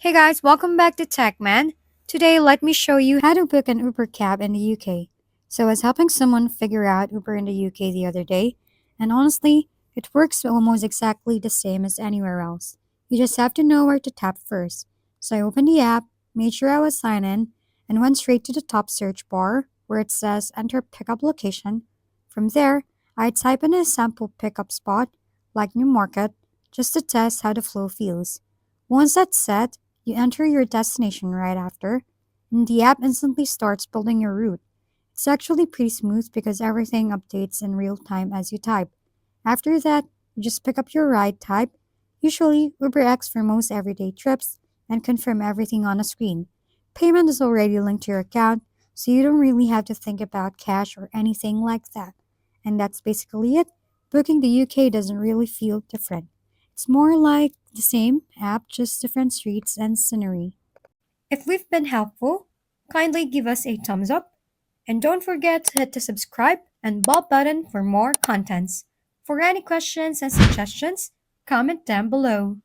Hey guys, welcome back to TechMan. Today, let me show you how to book an Uber cab in the UK. So, I was helping someone figure out Uber in the UK the other day, and honestly, it works almost exactly the same as anywhere else. You just have to know where to tap first. So, I opened the app, made sure I was signed in, and went straight to the top search bar where it says enter pickup location. From there, I type in a sample pickup spot, like Newmarket, just to test how the flow feels. Once that's set, you enter your destination right after, and the app instantly starts building your route. It's actually pretty smooth because everything updates in real time as you type. After that, you just pick up your ride type, usually UberX for most everyday trips, and confirm everything on a screen. Payment is already linked to your account, so you don't really have to think about cash or anything like that. And that's basically it. Booking the UK doesn't really feel different. It's more like the same app, just different streets and scenery. If we've been helpful, kindly give us a thumbs up and don't forget to hit the subscribe and bell button for more contents. For any questions and suggestions, comment down below.